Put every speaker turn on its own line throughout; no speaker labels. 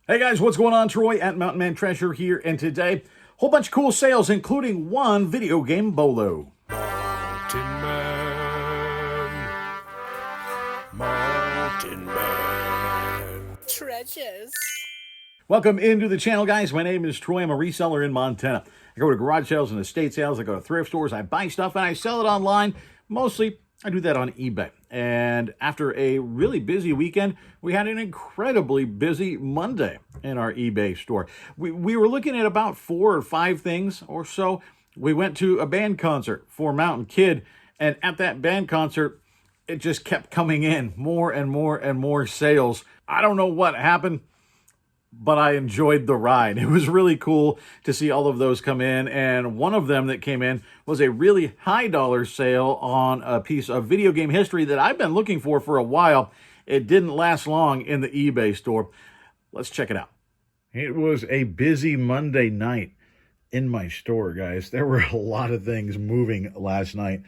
Hey guys, what's going on? Troy at Mountain Man Treasure here, and today, whole bunch of cool sales, including one video game bolo.
Mountain Man, Mountain Man.
Treasures.
Welcome into the channel, guys. My name is Troy. I'm a reseller in Montana. I go to garage sales and estate sales. I go to thrift stores. I buy stuff and I sell it online. Mostly, I do that on eBay. And after a really busy weekend, we had an incredibly busy Monday in our eBay store. We were looking at about 4 or 5 things or so. We went to a band concert for Mountain Kid, and at that band concert, it just kept coming in more and more and more sales. I don't know what happened, but I enjoyed the ride. It was really cool to see all of those come in, and one of them that came in was a really high dollar sale on a piece of video game history that I've been looking for a while. It didn't last long in the eBay store. Let's check it out. It was a busy Monday night in my store, guys. There were a lot of things moving last night.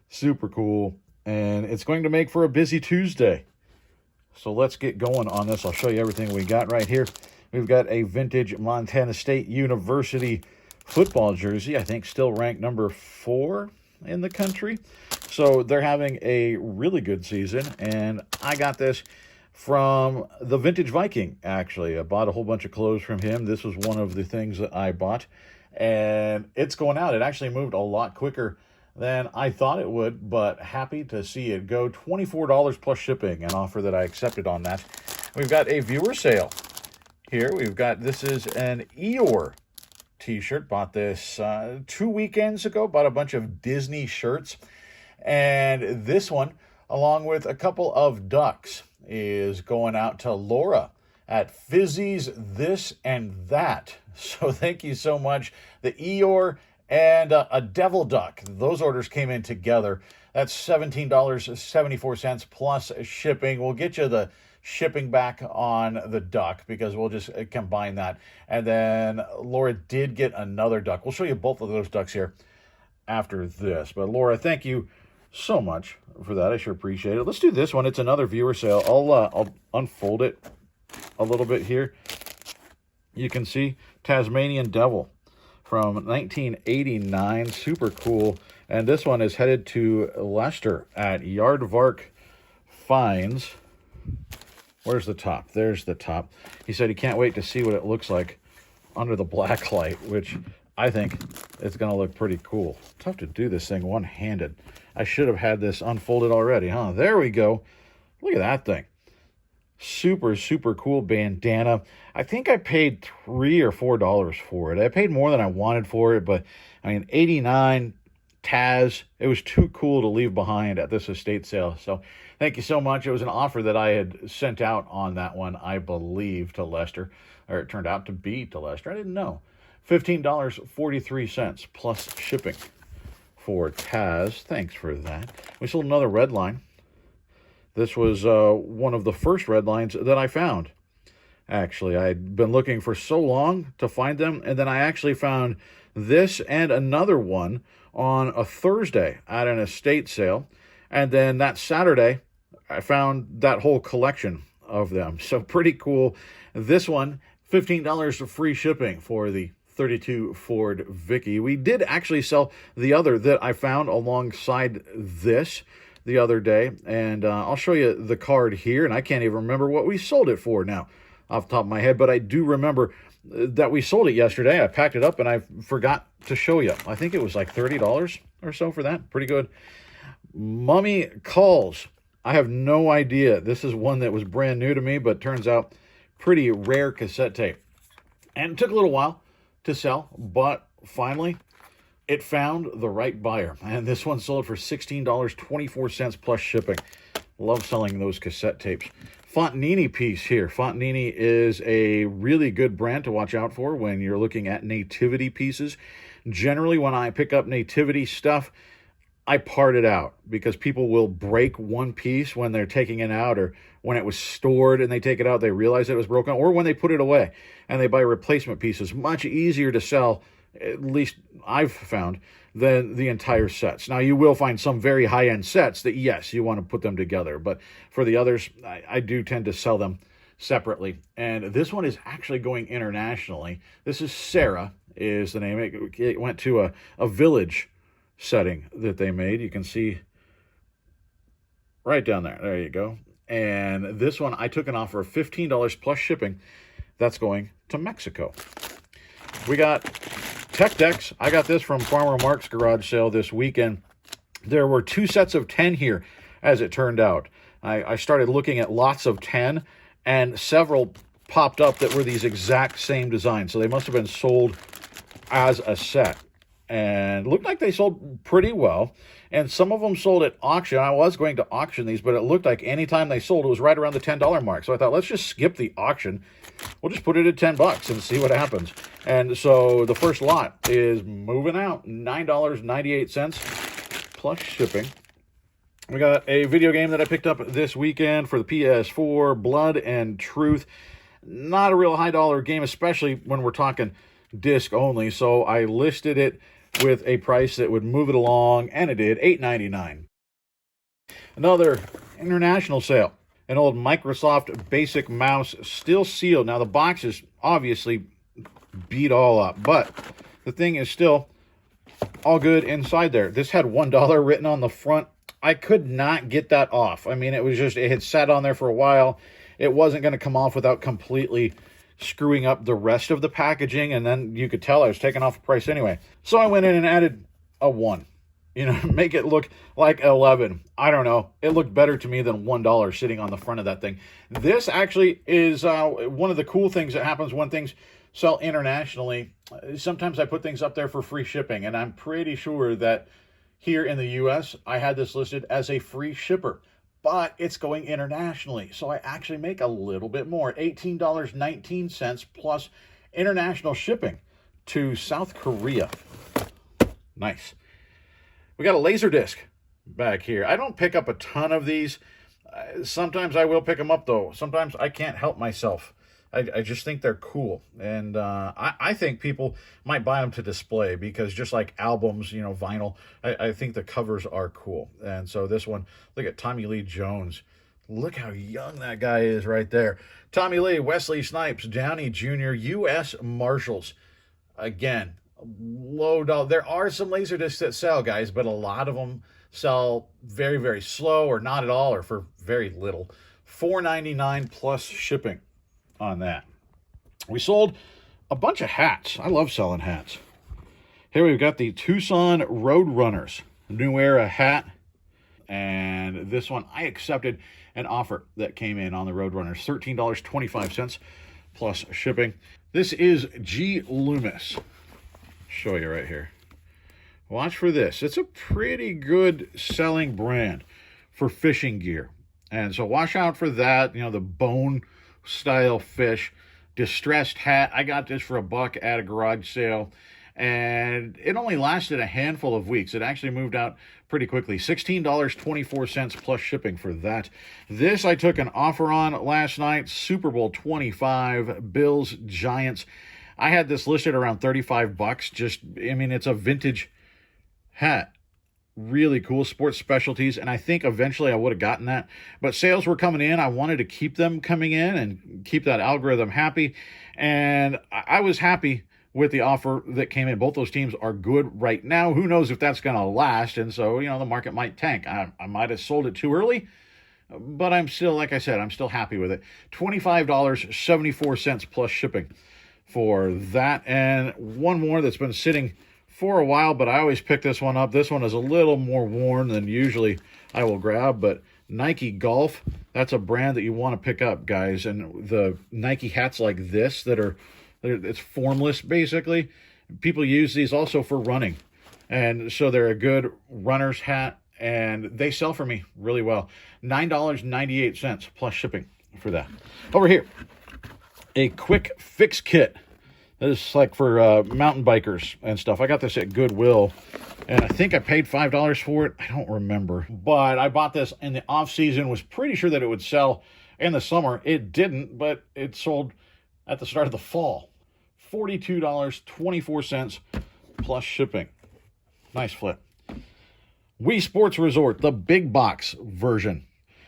Super cool, and it's going to make for a busy Tuesday. So let's get going on this. I'll show you everything we got right here. We've got a vintage Montana State University football jersey. I think still ranked number 4 in the country. So they're having a really good season. And I got this from the Vintage Viking, actually. I bought a whole bunch of clothes from him. This was one of the things that I bought. And it's going out. It actually moved a lot quicker than I thought it would, but happy to see it go. $24 plus shipping, an offer that I accepted on that. We've got a viewer sale here. This is an Eeyore t-shirt. Bought this 2 weekends ago. Bought a bunch of Disney shirts. And this one, along with a couple of ducks, is going out to Laura at Fizzy's This and That. So thank you so much. The Eeyore and a devil duck. Those orders came in together. That's $17.74 plus shipping. We'll get you the shipping back on the duck because we'll just combine that. And then Laura did get another duck. We'll show you both of those ducks here after this. But Laura, thank you so much for that. I sure appreciate it. Let's do this one. It's another viewer sale. I'll unfold it a little bit here. You can see Tasmanian Devil from 1989, super cool. And this one is headed to Lester at Yardvark Finds. Where's the top? There's the top. He said he can't wait to see what it looks like under the black light, which I think it's going to look pretty cool. Tough to do this thing one-handed. I should have had this unfolded already, huh? There we go. Look at that thing. Super, super cool bandana. I think I paid $3 or $4 for it. I paid more than I wanted for it, but I mean, 89 Taz. It was too cool to leave behind at this estate sale. So thank you so much. It was an offer that I had sent out on that one, I believe, to Lester, or it turned out to be to Lester. I didn't know. $15.43 plus shipping for Taz. Thanks for that. We sold another red line. This was one of the first red lines that I found. Actually, I'd been looking for so long to find them, and then I actually found this and another one on a Thursday at an estate sale. And then that Saturday, I found that whole collection of them. So pretty cool. This one, $15 of free shipping for the 32 Ford Vicky. We did actually sell the other that I found alongside this the other day, and I'll show you the card here, and I can't even remember what we sold it for now off the top of my head, but I do remember that we sold it yesterday. I packed it up and I forgot to show you. I think it was like $30 or so for that. Pretty good. Mummy Calls. I have no idea. This is one that was brand new to me, but turns out pretty rare cassette tape. And it took a little while to sell, but finally it found the right buyer. And this one sold for $16.24 plus shipping. Love selling those cassette tapes. Fontanini piece here. Fontanini is a really good brand to watch out for when you're looking at nativity pieces. Generally, when I pick up nativity stuff, I part it out because people will break one piece when they're taking it out, or when it was stored and they take it out, they realize it was broken, or when they put it away and they buy replacement pieces. Much easier to sell, at least I've found, than the entire sets. Now, you will find some very high-end sets that, yes, you want to put them together. But for the others, I do tend to sell them separately. And this one is actually going internationally. This is Sarah is the name. It went to a village setting that they made. You can see right down there. There you go. And this one, I took an offer of $15 plus shipping. That's going to Mexico. We got Tech Decks. I got this from Farmer Mark's garage sale this weekend. There were 2 sets of 10 here, as it turned out. I started looking at lots of 10, and several popped up that were these exact same designs. So they must have been sold as a set. And looked like they sold pretty well. And some of them sold at auction. I was going to auction these, but it looked like anytime they sold, it was right around the $10 mark. So I thought, let's just skip the auction. We'll just put it at $10 and see what happens. And so the first lot is moving out, $9.98 plus shipping. We got a video game that I picked up this weekend for the PS4, Blood and Truth. Not a real high dollar game, especially when we're talking disc only. So I listed it with a price that would move it along, and it did, $8.99. Another international sale. An old Microsoft Basic mouse, still sealed. Now the box is obviously beat all up, but the thing is still all good inside there. This had $1 written on the front. I could not get that off. I mean, it had sat on there for a while. It wasn't going to come off without completely screwing up the rest of the packaging, and then you could tell I was taking off the price anyway. So I went in and added a 1. Make it look like 11. I don't know. It looked better to me than $1 sitting on the front of that thing. This actually is one of the cool things that happens when things sell internationally. Sometimes I put things up there for free shipping, and I'm pretty sure that here in the U.S., I had this listed as a free shipper, but it's going internationally. So I actually make a little bit more, $18.19 plus international shipping to South Korea. Nice. We got a laser disc back here. I don't pick up a ton of these. Sometimes I will pick them up, though. Sometimes I can't help myself. I just think they're cool. And I think people might buy them to display because just like albums, vinyl, I think the covers are cool. And so this one, look at Tommy Lee Jones. Look how young that guy is right there. Tommy Lee, Wesley Snipes, Downey Jr., U.S. Marshals. Again, low dollar. There are some Laserdiscs that sell, guys, but a lot of them sell very, very slow or not at all or for very little. $4.99 plus shipping on that. We sold a bunch of hats. I love selling hats. Here we've got the Tucson Roadrunners New Era hat. And this one, I accepted an offer that came in on the Roadrunners, $13.25 plus shipping. This is G. Loomis. Show you right here. Watch for this. It's a pretty good selling brand for fishing gear. And so watch out for that, the bone style fish. Distressed hat. I got this for $1 at a garage sale. And it only lasted a handful of weeks. It actually moved out pretty quickly. $16.24 plus shipping for that. This I took an offer on last night. Super Bowl 25, Bills, Giants. I had this listed around $35. It's a vintage hat. Really cool. Sports specialties. And I think eventually I would have gotten that. But sales were coming in. I wanted to keep them coming in and keep that algorithm happy. And I was happy with the offer that came in. Both those teams are good right now. Who knows if that's going to last? And so, the market might tank. I might have sold it too early, but I'm still, like I said, I'm still happy with it. $25.74 plus shipping for that. And one more that's been sitting for a while, but I always pick this one up. This one is a little more worn than usually I will grab, but Nike Golf, that's a brand that you want to pick up, guys. And the Nike hats like this it's formless, basically. People use these also for running. And so they're a good runner's hat, and they sell for me really well. $9.98 plus shipping for that. Over here, a quick fix kit. This is like for mountain bikers and stuff. I got this at Goodwill, and I think I paid $5 for it. I don't remember. But I bought this in the off-season, was pretty sure that it would sell in the summer. It didn't, but it sold at the start of the fall. $42.24 plus shipping. Nice flip. Wii Sports Resort, the big box version.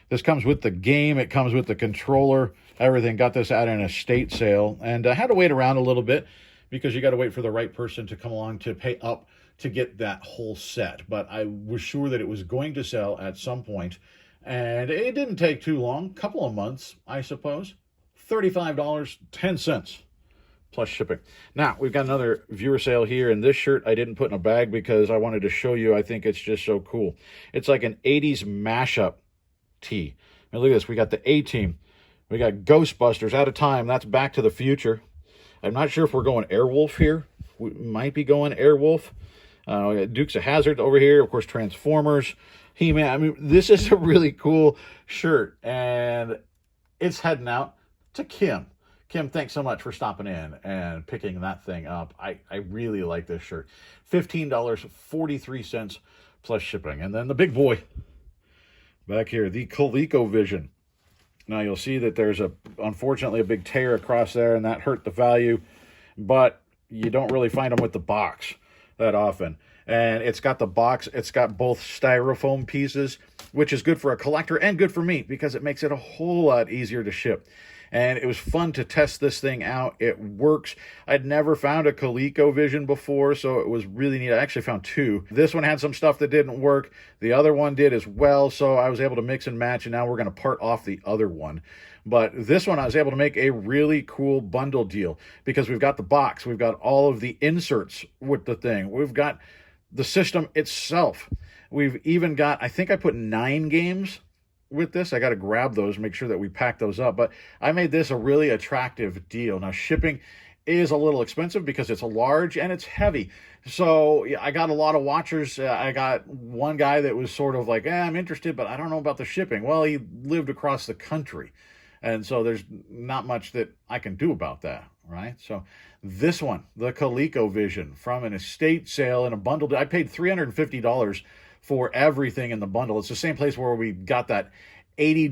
This comes with the game. It comes with the controller everything. Got this at an estate sale, and I had to wait around a little bit because you got to wait for the right person to come along to pay up to get that whole set. But I was sure that it was going to sell at some point, and it didn't take too long, couple of months, I suppose. $35.10 plus shipping. Now, we've got another viewer sale here, and this shirt I didn't put in a bag because I wanted to show you. I think it's just so cool. It's like an 80s mashup tee. Now, look at this. We got the A-Team. We got Ghostbusters, Out of Time. That's Back to the Future. I'm not sure if we're going Airwolf here. We might be going Airwolf. We got Dukes of Hazzard over here. Of course, Transformers. He-Man. I mean, this is a really cool shirt, and it's heading out to Kim. Kim, thanks so much for stopping in and picking that thing up. I really like this shirt. $15.43 plus shipping. And then the big boy back here, the Coleco Vision. Now you'll see that there's unfortunately a big tear across there, and that hurt the value, but you don't really find them with the box that often. And it's got the box, it's got both styrofoam pieces, which is good for a collector and good for me because it makes it a whole lot easier to ship. And it was fun to test this thing out. It works. I'd never found a Coleco Vision before, so it was really neat. I actually found two. This one had some stuff that didn't work. The other one did as well, so I was able to mix and match, and now we're going to part off the other one. But this one I was able to make a really cool bundle deal because we've got the box. We've got all of the inserts with the thing. We've got the system itself. We've even got, I think I put 9 games with this. I got to grab those, make sure that we pack those up. But I made this a really attractive deal. Now, shipping is a little expensive because it's large and it's heavy. So yeah, I got a lot of watchers. I got one guy that was sort of like, I'm interested, but I don't know about the shipping. Well, he lived across the country. And so there's not much that I can do about that, right? So this one, the Coleco Vision from an estate sale in a bundle. I paid $350 for everything in the bundle. It's the same place where we got that $80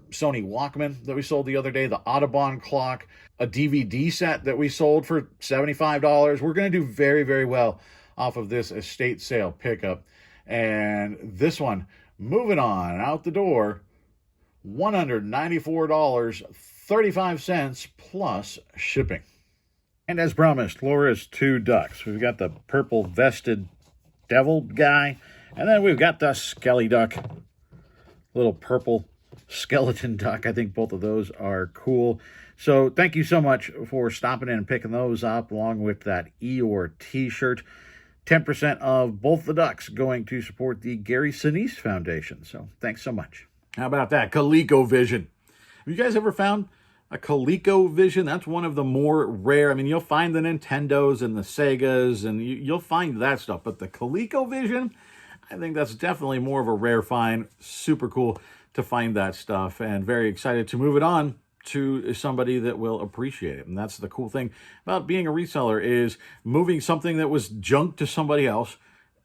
Sony Walkman that we sold the other day, the Audubon clock, a DVD set that we sold for $75. We're going to do very, very well off of this estate sale pickup. And this one, moving on out the door, $194.35 plus shipping. And as promised, Laura's 2 ducks. We've got the purple vested devil guy, and then we've got the skelly duck, little purple skeleton duck. I think both of those are cool. So thank you so much for stopping in and picking those up, along with that Eeyore t-shirt. 10% of both the ducks going to support the Gary Sinise Foundation. So thanks so much. How about that? Coleco Vision. Have you guys ever found a Coleco Vision? That's one of the more rare. I mean, you'll find the Nintendos and the Segas, and you'll find that stuff. But the Coleco Vision, I think that's definitely more of a rare find. Super cool to find that stuff, and very excited to move it on to somebody that will appreciate it. And that's the cool thing about being a reseller, is moving something that was junk to somebody else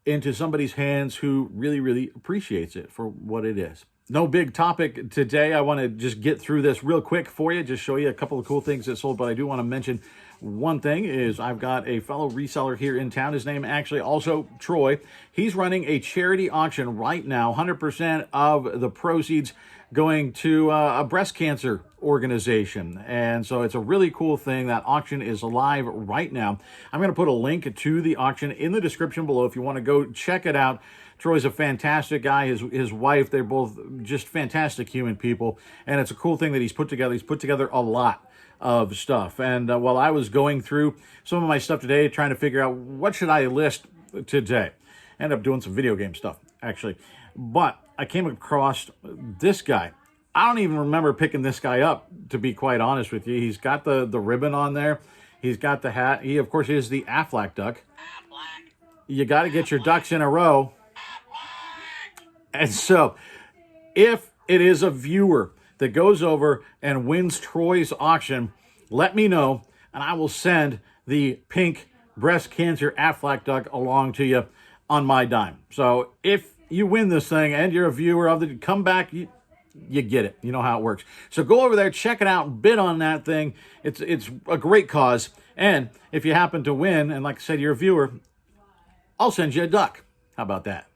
into somebody's hands who really, really appreciates it for what it is. No big topic today. I want to just get through this real quick for you, just show you a couple of cool things that sold, but I do want to mention one thing is I've got a fellow reseller here in town. His name actually also Troy. He's running a charity auction right now. 100% of the proceeds going to a breast cancer organization. And so it's a really cool thing. That auction is live right now. I'm going to put a link to the auction in the description below if you want to go check it out. Troy's a fantastic guy. His wife, they're both just fantastic human people. And it's a cool thing that he's put together a lot of stuff. And while I was going through some of my stuff today, trying to figure out what should I list today, I ended up doing some video game stuff, actually. But I came across this guy. I don't even remember picking this guy up, to be quite honest with you. He's got the ribbon on there. He's got the hat. He, of course, is the Affleck duck. You got to get your ducks in a row. And so, if it is a viewer that goes over and wins Troy's auction, let me know, and I will send the pink breast cancer Affleck duck along to you on my dime. So if you win this thing and you're a viewer of it, come back, you get it. You know how it works. So go over there, check it out, bid on that thing. It's a great cause. And if you happen to win, and like I said, you're a viewer, I'll send you a duck. How about that?